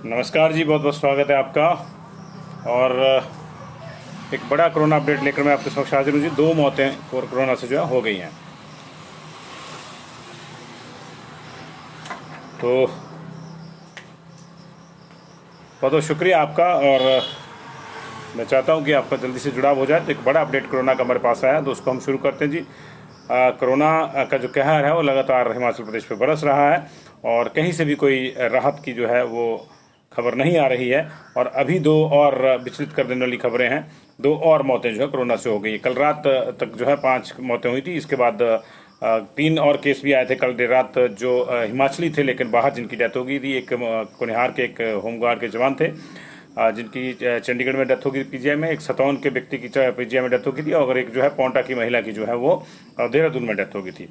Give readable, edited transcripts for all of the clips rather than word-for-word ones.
नमस्कार जी, बहुत बहुत स्वागत है आपका। और एक बड़ा कोरोना अपडेट लेकर मैं आपके समक्ष हाजिर हूँ जी। 2 मौतें कोरोना से जो है हो गई हैं। तो बहुत बहुत शुक्रिया आपका। और मैं चाहता हूँ कि आपका जल्दी से जुड़ाव हो जाए। तो एक बड़ा अपडेट कोरोना का हमारे पास आया, तो उसको हम शुरू करते हैं जी। कोरोना का जो कहर है वो लगातार हिमाचल प्रदेश पे बरस रहा है और कहीं से भी कोई राहत की जो है वो खबर नहीं आ रही है। और अभी 2 और विचलित कर देने वाली खबरें हैं। 2 और मौतें जो है कोरोना से हो गई। कल रात तक जो है 5 मौतें हुई थी। इसके बाद 3 और केस भी आए थे कल देर रात, जो हिमाचली थे लेकिन बाहर जिनकी डेथ हो गई थी। एक कुनिहार के एक होमगार्ड के जवान थे जिनकी चंडीगढ़ में डेथ हो गई पीजीआई में। एक सतौन के व्यक्ति की पीजीआई में डेथ हो गई थी और एक जो है पौंटा की महिला की जो है वो देहरादून में डेथ हो गई थी।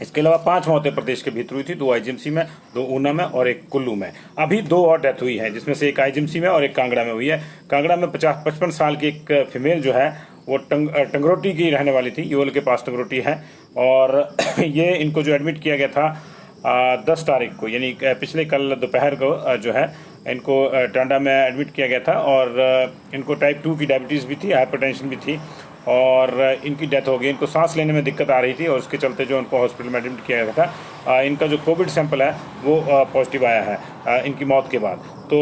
इसके अलावा 5 मौतें प्रदेश के भीतर हुई थी। 2 आईजीएमसी में, 2 ऊना में और 1 कुल्लू में। अभी 2 और डेथ हुई है, जिसमें से एक आईजीएमसी में और एक कांगड़ा में हुई है। कांगड़ा में 55 साल की एक फीमेल जो है वो टंगरोटी की रहने वाली थी। योल के पास टंगरोटी है। और ये इनको जो एडमिट किया गया था 10 तारीख को, यानी पिछले कल दोपहर को जो है इनको टांडा में एडमिट किया गया था। और इनको टाइप 2 की डायबिटीज़ भी थी, हाइपरटेंशन भी थी और इनकी डेथ हो गई। इनको सांस लेने में दिक्कत आ रही थी और उसके चलते जो उनको हॉस्पिटल में एडमिट किया गया था। इनका जो कोविड सैंपल है वो पॉजिटिव आया है इनकी मौत के बाद। तो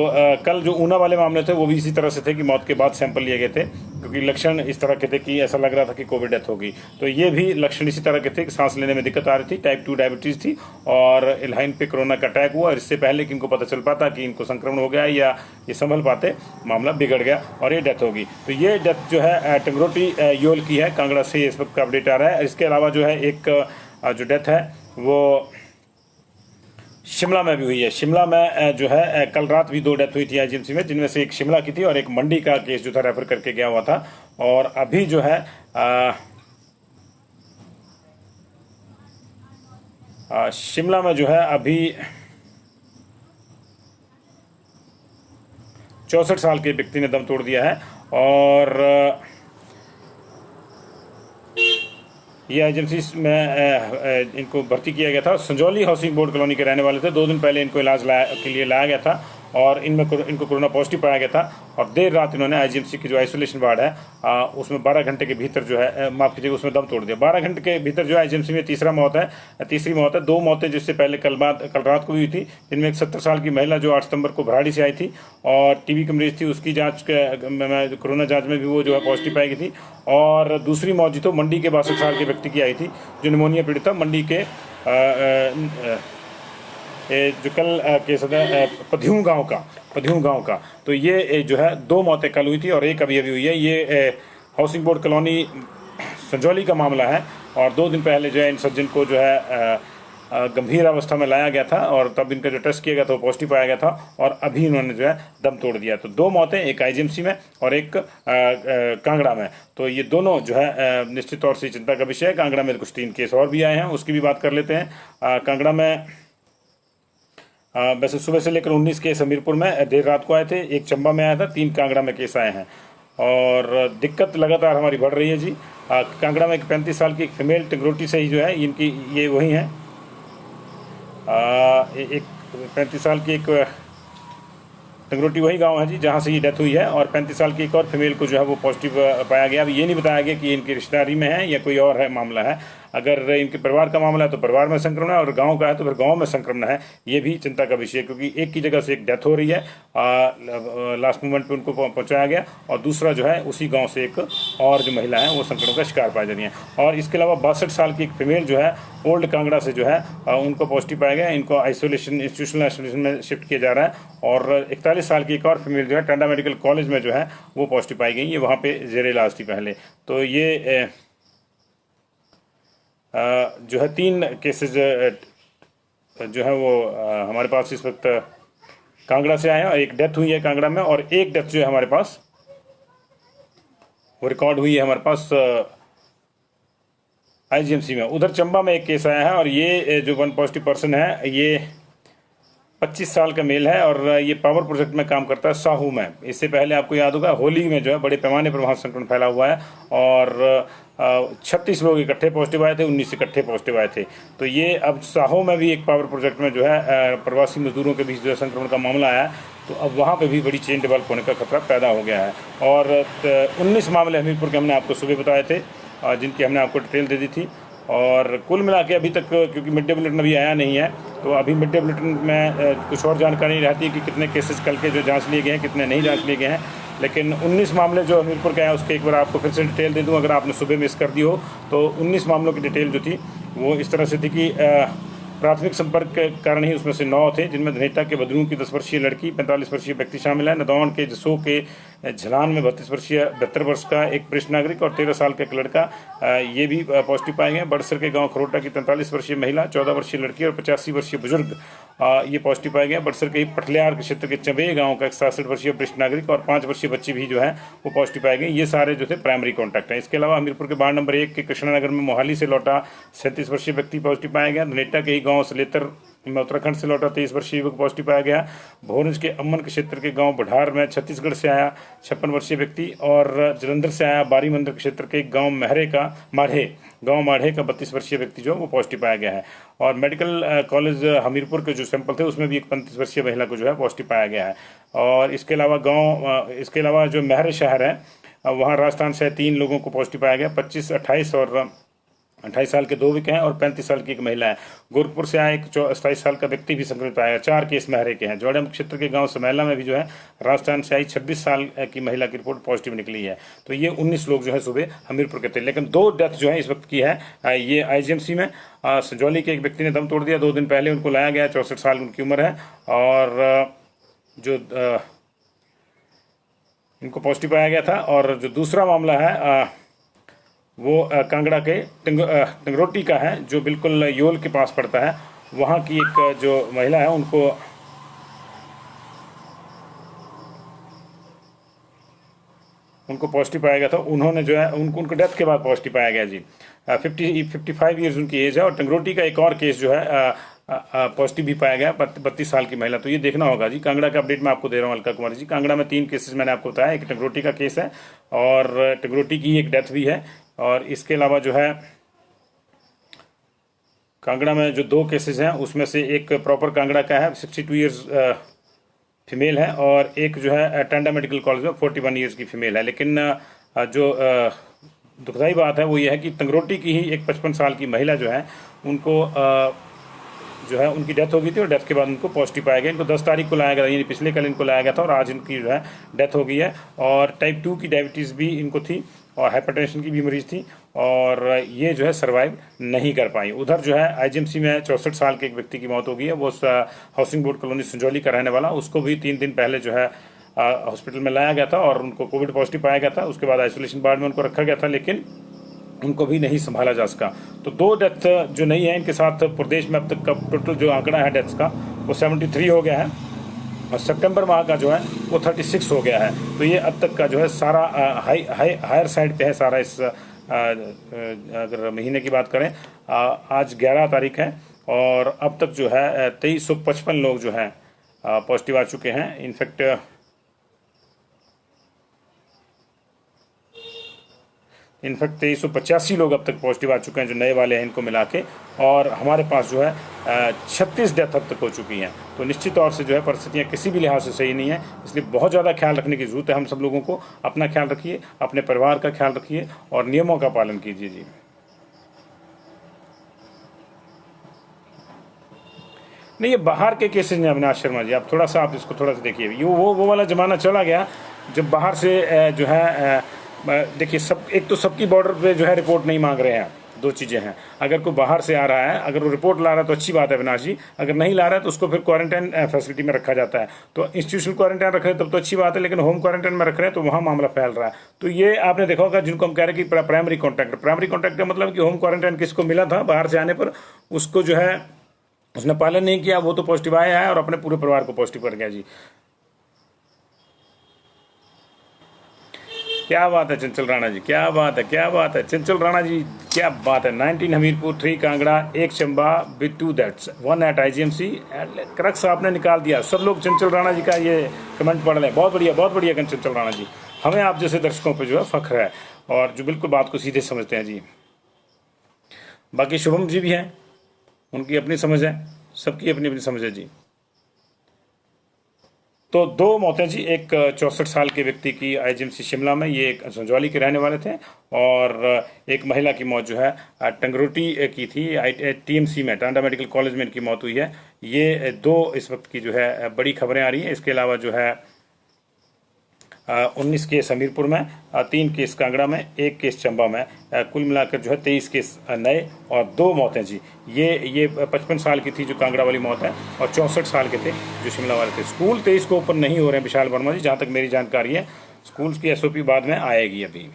कल जो ऊना वाले मामले थे वो भी इसी तरह से थे कि मौत के बाद सैंपल लिए गए थे, क्योंकि लक्षण इस तरह के थे कि ऐसा लग रहा था कि कोविड डेथ होगी। तो ये भी लक्षण इसी तरह के थे कि सांस लेने में दिक्कत आ रही थी, टाइप 2 डायबिटीज़ थी और इलाइन पे कोरोना का अटैक हुआ। और इससे पहले कि इनको पता चल पाता कि इनको संक्रमण हो गया या ये संभल पाते, मामला बिगड़ गया और ये डेथ होगी। तो ये डेथ जो है टंगरोटी योल की है, कांगड़ा से इस वक्त का अपडेट आ रहा है। इसके अलावा जो है एक जो डेथ है वो शिमला में भी हुई है। शिमला में जो है कल रात भी 2 डेथ हुई थी आईजीएमसी में, जिनमें से एक शिमला की थी और एक मंडी का केस जो था रेफर करके गया हुआ था। और अभी जो है शिमला में जो है अभी 64 साल के व्यक्ति ने दम तोड़ दिया है। और ये एजेंसी में इनको भर्ती किया गया था। संजौली हाउसिंग बोर्ड कॉलोनी के रहने वाले थे। 2 दिन पहले इनको इलाज के लिए लाया गया था और इनको कोरोना पॉजिटिव पाया गया था। और देर रात इन्होंने आईजीएमसी की जो आइसोलेशन वार्ड है उसमें 12 घंटे के भीतर जो है माफ़ कीजिएगा उसमें दम तोड़ दिया। 12 घंटे के भीतर जो है आईजीएमसी में तीसरी मौत है। 2 मौतें जिससे पहले कल रात को हुई थी, जिनमें एक 70 साल की महिला जो 8 सितंबर को भराड़ी से आई थी और टीबी की मरीज थी, उसकी जाँच कोरोना जाँच में भी वो जो है पॉजिटिव पाई गई थी। और दूसरी मौत तो मंडी के 62 साल के व्यक्ति की आई थी जो निमोनिया पीड़ित था, मंडी के जो कल केस है पध्यूं गांव का। तो ये जो है 2 मौतें कल हुई थी और एक अभी हुई है। ये हाउसिंग बोर्ड कॉलोनी संजौली का मामला है। और 2 दिन पहले जो है इन सज्जन को जो है गंभीर अवस्था में लाया गया था और तब इनका जो टेस्ट किया गया था वो पॉजिटिव पाया गया था और अभी इन्होंने जो है दम तोड़ दिया। तो 2 मौतें, एक आईजीएमसी में और एक कांगड़ा में। तो ये दोनों जो है निश्चित तौर से चिंता का विषय है। कांगड़ा में कुछ 3 केस और भी आए हैं, उसकी भी बात कर लेते हैं। कांगड़ा में वैसे सुबह से लेकर 19 केस हमीरपुर में देर रात को आए थे, एक चंबा में आया था, 3 कांगड़ा में केस आए हैं। और दिक्कत लगातार हमारी बढ़ रही है जी। कांगड़ा में एक 35 साल की एक फीमेल टंगरोटी से ही जो है इनकी ये वही है। एक 35 साल की एक टंगरोटी वही गांव है जी जहां से ये डेथ हुई है। और 35 साल की एक और फीमेल को जो है वो पॉजिटिव पाया गया। अभी ये नहीं बताया गया कि इनकी रिश्तेदारी में है या कोई और है मामला है। अगर इनके परिवार का मामला है तो परिवार में संक्रमण है और गांव का है तो फिर गांव में संक्रमण है। ये भी चिंता का विषय है, क्योंकि एक की जगह से एक डेथ हो रही है, लास्ट मोमेंट पे उनको पहुंचाया गया, और दूसरा जो है उसी गांव से एक और जो महिला है वो संक्रमण का शिकार पाई जा रही है। और इसके अलावा 62 साल की एक फीमेल जो है ओल्ड कांगड़ा से जो है उनको पॉजिटिव पाया गया। इनको इंस्टीट्यूशनल आइसोलेशन में शिफ्ट किया जा रहा है। और 41 साल की एक और फीमेल जो है टांडा मेडिकल कॉलेज में जो है वो पॉजिटिव पाई गई। ये वहाँ पे जेर इलाज थी पहले। तो ये जो है 3 केसेस जो है वो हमारे पास इस वक्त कांगड़ा से आए हैं और एक डेथ हुई है कांगड़ा में और एक डेथ जो है हमारे पास वो रिकॉर्ड हुई है हमारे पास आईजीएमसी में। उधर चंबा में एक केस आया है और ये जो 1 पॉजिटिव पर्सन है ये 25 साल का मेल है और ये पावर प्रोजेक्ट में काम करता है साहू में। इससे पहले आपको याद होगा होली में जो है बड़े पैमाने पर वहाँ संक्रमण फैला हुआ है और 36 लोग इकट्ठे पॉजिटिव आए थे, 19 इकट्ठे पॉजिटिव आए थे। तो ये अब साहो में भी एक पावर प्रोजेक्ट में जो है प्रवासी मजदूरों के बीच जो है संक्रमण का मामला आया है। तो अब वहाँ पे भी बड़ी चेन डेवलप होने का खतरा पैदा हो गया है। और 19 मामले हमीरपुर के हमने आपको सुबह बताए थे, जिनकी हमने आपको डिटेल दे दी थी। और कुल मिला के अभी तक, क्योंकि मिड डे बुलेटिन अभी आया नहीं है, तो अभी मिड डे बुलेटिन में कुछ और जानकारी रहती है कि कितने केसेस कल के जो जांच लिए गए हैं, कितने नहीं जांच लिए गए हैं। लेकिन 19 मामले जो हमीरपुर के हैं उसके एक बार आपको फिर से डिटेल दे दूं, अगर आपने सुबह मिस कर दी हो तो। 19 मामलों की डिटेल जो थी वो इस तरह से थी कि प्राथमिक संपर्क के कारण ही उसमें से 9 थे, जिनमें धनेटा के बदरू की 10 वर्षीय लड़की, 45 वर्षीय व्यक्ति शामिल है। नदौन के जसो के झलान में 32 वर्षीय 72 वर्ष का एक वरिष्ठ नागरिक और 13 साल का एक लड़का, ये भी पॉजिटिव पाए गए। बड़सर के गांव खरोटा की 43 वर्षीय महिला, 14 वर्षीय लड़की और 85 वर्षीय बुजुर्ग ये पॉजिटिव पाए गए। बड़सर के पटलियार क्षेत्र के चबे गांव का एक 67 वर्षीय वरिष्ठ नागरिक और 5 वर्षीय बच्ची भी जो है वो पॉजिटिव पाए गए। ये सारे जो थे प्राइमरी कॉन्टैक्ट हैं। इसके अलावा हमीरपुर के वार्ड नंबर 1 के कृष्णानगर में मोहाली से लौटा 37 वर्षीय व्यक्ति पॉजिटिव पाया गया। धनेटा के ही गाँव सलेतर में उत्तराखंड से लौटा 23 वर्षीय युवक पॉजिटिव पाया गया। भोरंज के अम्मन के क्षेत्र के गांव बढ़ार में छत्तीसगढ़ से आया 56 वर्षीय व्यक्ति और जलंधर से आया बारी मंदिर क्षेत्र के गांव माढ़े का 32 वर्षीय व्यक्ति जो वो पॉजिटिव पाया गया है। और मेडिकल कॉलेज हमीरपुर के जो सैंपल थे उसमें भी एक 35 वर्षीय महिला को जो है पॉजिटिव पाया गया है। और इसके अलावा जो महरे शहर है वहाँ राजस्थान से 3 लोगों को पॉजिटिव पाया गया। 25, 28 और 28 साल के 2 व्यक्ति हैं और 35 साल की एक महिला है। गोरखपुर से आया एक 27 साल का व्यक्ति भी संक्रमित पाया गया। 4 केस महरे के हैं। जोड़म क्षेत्र के गांव समैला में भी जो है राजस्थान से आई 26 साल की महिला की रिपोर्ट पॉजिटिव निकली है। तो ये 19 लोग जो है सुबह हमीरपुर के थे। लेकिन 2 डेथ जो है इस वक्त की है ये आईजीएमसी में। संजौली के एक व्यक्ति ने दम तोड़ दिया, 2 दिन पहले उनको लाया गया, 64 साल उनकी उम्र है। और जो इनको पॉजिटिव पाया गया था। और जो दूसरा मामला है वो कांगड़ा के टिंगरोटी का है, जो बिल्कुल योल के पास पड़ता है। वहाँ की एक जो महिला है उनको पॉजिटिव पाया गया था। उन्होंने जो है उनको डेथ के बाद पॉजिटिव पाया गया जी। 55 ईयर्स उनकी एज है। और टिंगरोटी का एक और केस जो है पॉजिटिव भी पाया गया, 32 साल की महिला। तो ये देखना होगा जी। कांगड़ा का अपडेट मैं आपको दे रहा हूँ अलका कुमारी जी। कांगड़ा में 3 केसेस मैंने आपको बताया, एक टिंगरोटी का केस है और टिंगरोटी की एक डेथ भी है। और इसके अलावा जो है कांगड़ा में जो 2 केसेस हैं उसमें से एक प्रॉपर कांगड़ा का है, 62 ईयर्स फीमेल है, और एक जो है टांडा मेडिकल कॉलेज में 41 ईयर्स की फीमेल है। लेकिन जो दुखदाई बात है वो ये है कि तंगरोटी की ही एक 55 साल की महिला जो है उनको जो है उनकी डेथ हो गई थी और डेथ के बाद उनको पॉजिटिव पाया गया। इनको 10 तारीख को लाया गया, यानी पिछले कल इनको लाया गया था और आज इनकी जो है डेथ हो गई है। और टाइप 2 की डायबिटीज़ भी इनको थी और हाइपरटेंशन की भी मरीज थी और ये जो है सर्वाइव नहीं कर पाई। उधर जो है आईजीएमसी में 64 साल के एक व्यक्ति की मौत हो गई है। वो हाउसिंग बोर्ड कॉलोनी संजौली का रहने वाला, उसको भी 3 दिन पहले जो है हॉस्पिटल में लाया गया था और उनको कोविड पॉजिटिव पाया गया था। उसके बाद आइसोलेशन वार्ड में उनको रखा गया था, लेकिन उनको भी नहीं संभाला जा सका। तो 2 डेथ जो नहीं है, इनके साथ प्रदेश में अब तक का टोटल जो आंकड़ा है डेथ्स का वो 73 हो गया है और सितंबर माह का जो है वो 36 हो गया है। तो ये अब तक का जो है सारा हायर साइड पे है सारा। इस अगर महीने की बात करें, आज 11 तारीख है और अब तक जो है 2355 लोग जो हैं पॉजिटिव आ चुके हैं। इनफैक्ट 2385 लोग अब तक पॉजिटिव आ चुके हैं जो नए वाले हैं इनको मिला के, और हमारे पास जो है 36 डेथ अब तक हो चुकी हैं। तो निश्चित तौर से जो है परिस्थितियाँ किसी भी लिहाज से सही नहीं है, इसलिए बहुत ज़्यादा ख्याल रखने की ज़रूरत है। हम सब लोगों को अपना ख्याल रखिए, अपने परिवार का ख्याल रखिए और नियमों का पालन कीजिए जी। नहीं, ये बाहर के केसेज हैं अविनाश शर्मा जी, आप थोड़ा सा आप इसको थोड़ा सा देखिए। ये वो वाला ज़माना चला गया जब बाहर से जो है देखिए सब, एक तो सबकी बॉर्डर पे जो है रिपोर्ट नहीं मांग रहे हैं। 2 चीज़ें हैं, अगर कोई बाहर से आ रहा है, अगर वो रिपोर्ट ला रहा है तो अच्छी बात है अविनाश जी, अगर नहीं ला रहा है तो उसको फिर क्वारंटाइन फैसिलिटी में रखा जाता है। तो इंस्टीट्यूशनल क्वारंटाइन रख रहे हैं तब तो अच्छी बात है, लेकिन होम क्वारंटाइन में रख रहे हैं तो वहाँ मामला फैल रहा है। तो ये आपने देखा होगा जिनको हम कह रहे हैं कि प्राइमरी कॉन्टैक्ट का मतलब कि होम क्वारंटाइन किसको मिला था बाहर से आने पर, उसको जो है उसने पालन नहीं किया, वो तो पॉजिटिव आया है और अपने पूरे परिवार को पॉजिटिव कर गया जी। क्या बात है चंचल राणा जी, क्या बात है चंचल राणा जी, क्या बात है। 19 Hamirpur, 3 Kangra, 1 Chamba with 2 deaths, 1 at IGMC. Crux आपने निकाल दिया। सब लोग चंचल राणा जी का ये कमेंट पढ़ लें। बहुत बढ़िया चंचल राणा जी। हमें आप जैसे दर्शकों पर जो है फख्र है और जो बिल्कुल बात को सीधे समझते हैं जी। बाकी शुभम जी भी हैं, उनकी अपनी समझ है, सबकी अपनी अपनी समझ है जी। तो 2 मौतें जी, एक 64 साल के व्यक्ति की आईजीएमसी शिमला में, ये एक संजौली के रहने वाले थे, और एक महिला की मौत जो है टंगरोटी की थी, टीएमसी में, टांडा मेडिकल कॉलेज में इनकी मौत हुई है। ये 2 इस वक्त की जो है बड़ी खबरें आ रही हैं। इसके अलावा जो है 19 केस हमीरपुर में, 3 केस कांगड़ा में, 1 केस चंबा में, कुल मिलाकर जो है 23 केस नए और 2 मौतें जी। ये 55 साल की थी जो कांगड़ा वाली मौत है, और 64 साल के थे जो शिमला वाले थे। स्कूल 23 को ओपन नहीं हो रहे हैं विशाल वर्मा जी, जहाँ तक मेरी जानकारी है। स्कूल की एसओपी बाद में आएगी। अभी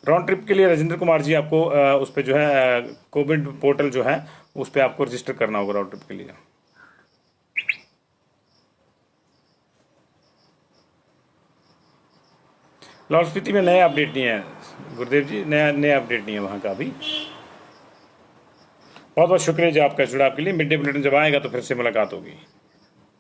राउंड ट्रिप के लिए राजेंद्र कुमार जी आपको उस पर जो है कोविड पोर्टल जो है उस पर आपको रजिस्टर करना होगा राउंड ट्रिप के लिए। लाहौल स्पीति में नया अपडेट नहीं है गुरुदेव जी, नया अपडेट नहीं है वहाँ का अभी। बहुत बहुत शुक्रिया जी आपका जुड़ाव के लिए। मिड डे बुलेटिन जब आएगा तो फिर से मुलाकात होगी।